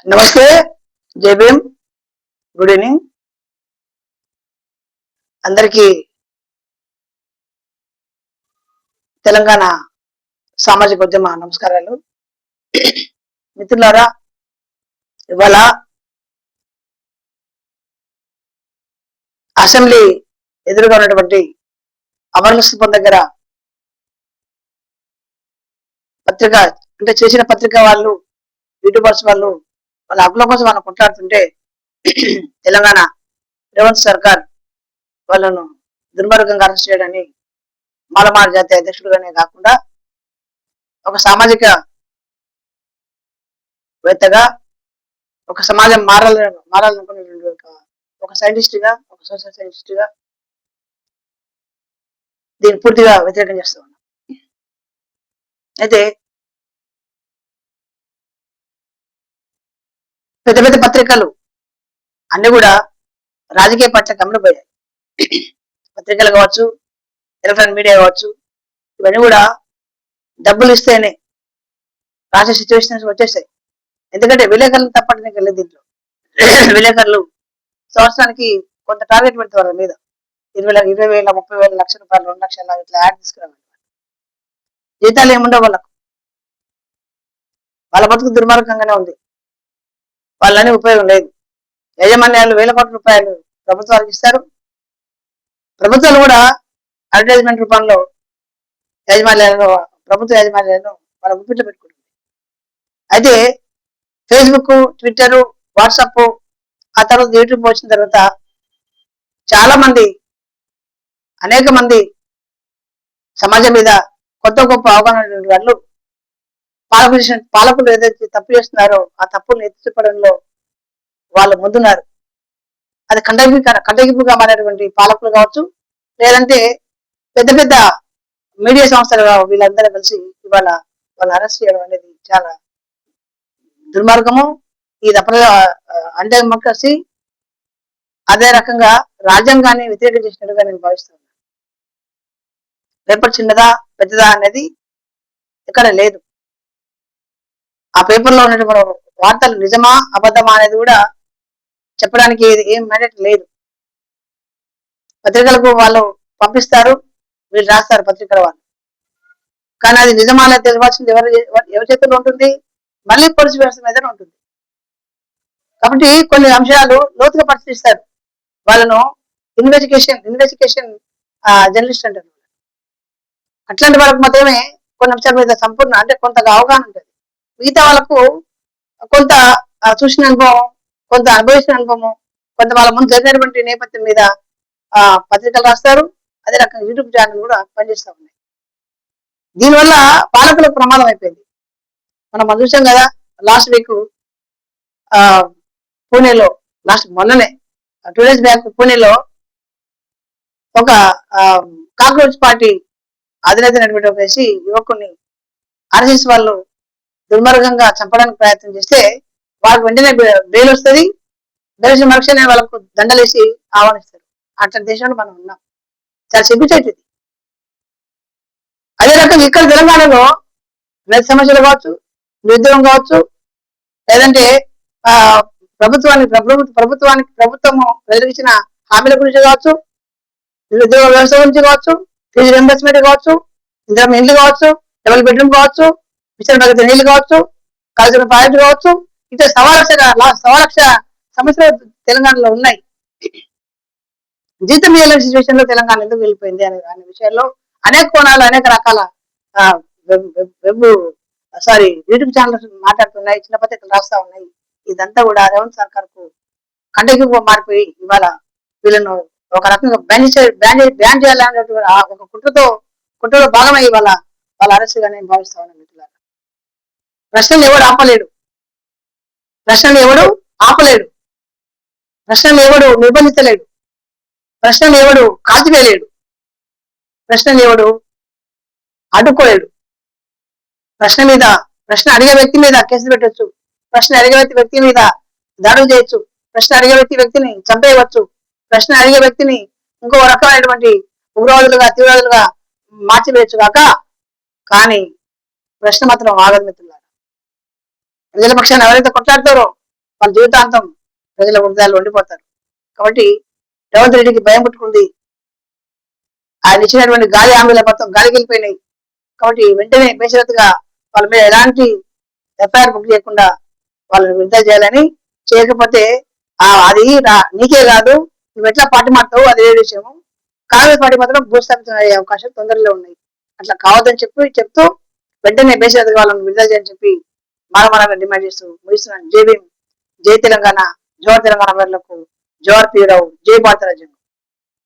నమస్తే. జై Bhim. Good evening అందరికీ. తెలంగాణ సామాజిక ఉద్యమ నమస్కారాలు. మిత్రులారా, ఇవాళ అసెంబ్లీ ఎదురుగా ఉన్నటువంటి అమర్ల స్థూపం దగ్గర పత్రిక అంటే చేసిన పత్రిక వాళ్ళు, యూట్యూబర్స్ వాళ్ళు వాళ్ళ హక్కుల కోసం వాళ్ళు కొట్లాడుతుంటే తెలంగాణ రేవంత్ సర్కార్ వాళ్ళను దుర్మార్గంగా అరెస్ట్ చేయడాన్ని మాలమాల జాతీయ అధ్యక్షుడుగానే కాకుండా ఒక సామాజిక వేత్తగా, ఒక సమాజం మారాలనుకునేటువంటి ఒక సైంటిస్ట్ గా, ఒక సోషల్ సైంటిస్ట్ గా దీన్ని పూర్తిగా వ్యతిరేకం చేస్తూ ఉన్నాం. అయితే పెద్ద పెద్ద పత్రికలు అన్ని కూడా రాజకీయ పార్టీలకు అమ్ముడుపోయాయి. పత్రికలు కావచ్చు, ఎలక్ట్రానిక్ మీడియా కావచ్చు, ఇవన్నీ కూడా డబ్బులు ఇస్తేనే రాసే సిచ్యువేషన్స్ వచ్చేసాయి. ఎందుకంటే విలేకరులు తప్పడానికి వెళ్ళేది దీంట్లో. విలేకరులు సంవత్సరానికి కొంత టార్గెట్ పెడతారు వాళ్ళ మీద. 20,000, 30,000, ₹1,00,000, 2,00,000 ఇట్లా యాడ్ తీసుకురావాలి. జీతాలు ఏముండవు వాళ్ళకు. వాళ్ళ బతుకు దుర్మార్గంగానే ఉంది. వాళ్ళని ఉపయోగం లేదు. యాజమాన్యాలు వేల కోట్ల రూపాయలు ప్రభుత్వాలకు ఇస్తారు. ప్రభుత్వాలు కూడా అడ్వర్టైజ్మెంట్ రూపంలో ప్రభుత్వ యాజమాన్యాలను వాళ్ళ గుప్పిట్లో పెట్టుకుంటుంది. అయితే ఫేస్బుక్, ట్విట్టర్, వాట్సాప్, ఆ తర్వాత యూట్యూబ్ వచ్చిన తర్వాత చాలా మంది, అనేక మంది సమాజం మీద కొత్త గొప్ప అవగాహన వాళ్ళు పాలకులు ఏదైతే తప్పు చేస్తున్నారో ఆ తప్పును ఎత్తి చూపడంలో వాళ్ళు ముందున్నారు. అది కంటగింపుగా మారినటువంటి పాలకులు కావచ్చు, లేదంటే పెద్ద పెద్ద మీడియా సంస్థలు వీళ్ళందరూ కలిసి ఇవాళ వాళ్ళు అరెస్ట్ చేయడం అనేది చాలా దుర్మార్గము. ఇది అంటే డెమోక్రసీ, అదే రకంగా రాజ్యాంగాన్ని వ్యతిరేకం చేసినట్టుగా నేను భావిస్తున్నాను. పేపర్ చిన్నదా పెద్దదా అనేది ఎక్కడ లేదు. ఆ పేపర్లో ఉన్నటువంటి వార్తలు నిజమా అబద్ధమా అనేది కూడా చెప్పడానికి ఏం మ్యాండేట్ లేదు. పత్రికలకు వాళ్ళు పంపిస్తారు, వీళ్ళు రాస్తారు పత్రికల వాళ్ళు. కానీ అది నిజమా అనేది తెలియాల్సింది ఎవరి చేతుల్లో ఉంటుంది? మళ్ళీ పోలీసు వ్యవస్థ మీదనే ఉంటుంది. కాబట్టి కొన్ని అంశాలు లోతుగా పరిశీలిస్తారు. వాళ్ళను ఇన్వెస్టిగేషన్ జర్నలిస్ట్ అంటారు. అట్లాంటి వాళ్ళకి మాత్రమే కొన్ని అంశాల మీద సంపూర్ణ అంటే కొంతగా అవగాహన ఉంటుంది. మిగతా వాళ్ళకు కొంత చూసిన అనుభవం, కొంత అనుభవించిన అనుభవం, కొంత వాళ్ళ ముందు జరిగినటువంటి నేపథ్యం మీద పత్రికలు రాస్తారు. అదే రకంగా యూట్యూబ్ ఛానల్ కూడా పనిచేస్తూ ఉన్నాయి. దీనివల్ల పాలకులకు ప్రమాదం అయిపోయింది. మనం చూసాం కదా, లాస్ట్ వీక్ పూణేలో, మొన్ననే 2 days బ్యాక్ పూణేలో ఒక కాక్రోచ్ పార్టీ అధినేత వేసి యువకుని ఆర్ఎస్ఎస్ వాళ్ళు దుర్మార్గంగా చంపడానికి ప్రయత్నం చేస్తే వాళ్ళకి వెంటనే బెయిల్ వస్తుంది. బెయిల్ మరుక్షణమే వాళ్ళకు దండలేసి ఆహ్వానిస్తారు. అట్లాంటి దేశంలో మనం ఉన్నాం. చాలా సిగ్గుచేటిది. అదే రకంగా ఇక్కడ తెలంగాణలో రైతు సమస్యలు కావచ్చు, నిరుద్యోగం కావచ్చు, లేదంటే ప్రభుత్వము ప్రజలకు హామీల గురించి కావచ్చు, నిరుద్యోగ వ్యవస్థ గురించి కావచ్చు, ఫీజు రియంబర్స్మెంట్ కావచ్చు, ఇందిరా ఇండ్లు కావచ్చు, డబుల్ బెడ్రూమ్ కావచ్చు, మిషన్ భగత నీళ్లు కావచ్చు, కాల్చిన ప్రాజెక్టు కావచ్చు, ఇట్లా సవాలక్ష సమస్యలు తెలంగాణలో ఉన్నాయి. జీతం ఇయ్యలేని సిచ్యువేషన్ లో తెలంగాణ ఎందుకు వెళ్ళిపోయింది అనే విషయాల్లో అనేక కోణాలు, అనేక రకాల యూట్యూబ్ ఛానల్స్ మాట్లాడుతున్నాయి, చిన్న పత్రికలు రాస్తా ఉన్నాయి. ఇదంతా కూడా రేవంత్ సర్కార్ కు కంటగింపు మారిపోయి ఇవాళ వీళ్ళను ఒక రకంగా బ్యాన్ చేయాలనేటువంటి ఒక కుట్రలో భాగమై ఇవాళ వాళ్ళ అరెస్టుగా నేను భావిస్తా ఉన్నాను. మిత్రులారా, ప్రశ్నలు ఎవడు ఆపలేడు, ప్రశ్నలు ఎవడు నిర్బంధించలేడు, ప్రశ్నలు ఎవడు కాల్చివేయలేడు, ప్రశ్నలు ఎవడు అడ్డుకోలేడు. ప్రశ్న అడిగే వ్యక్తి మీద కేసులు పెట్టవచ్చు, ప్రశ్న అడిగే వ్యక్తి మీద దాడులు చేయొచ్చు, ప్రశ్న అడిగే వ్యక్తిని చంపేయవచ్చు, ప్రశ్న అడిగే వ్యక్తిని ఇంకో రకమైనటువంటి ఉగ్రవాదులుగా, తీవ్రవాదులుగా మార్చివేయచ్చు కాక, కానీ ప్రశ్న మాత్రం ఆగదు. మిత్రులారా, ప్రజల పక్షాన్ని ఎవరైతే కొట్లాడతారో వాళ్ళ జీవితాంతం ప్రజల హృదయాల్లో ఉండిపోతారు. కాబట్టి రేవంత్ రెడ్డికి భయం పుట్టుకుంది. ఆయన ఇచ్చినటువంటి గాలి హామీల మొత్తం గాలికి వెళ్ళిపోయినాయి. కాబట్టి వెంటనే బేషరతుగా వాళ్ళ మీద ఎలాంటి ఎఫ్ఐఆర్ బుక్ చేయకుండా వాళ్ళని విడుదల చేయాలని, చేయకపోతే అది నీకే కాదు, నువ్వు ఎట్లా పార్టీ మారుతావు అది వేరే విషయము. కాంగ్రెస్ పార్టీ మాత్రం భూస్థాపితం అయ్యే అవకాశం తొందరలో ఉన్నాయి. అట్లా కావద్దని చెప్తూ వెంటనే బేషరతుగా వాళ్ళని విడుదల చేయని చెప్పి మానవరంగా డిమాండ్ చేస్తూ ముగిస్తున్నాను. జై భీమ్, జై తెలంగాణ, జోహర్ తెలంగాణ వారులకు, జోహర్ పీరావు, జై భారత రాజ్యం.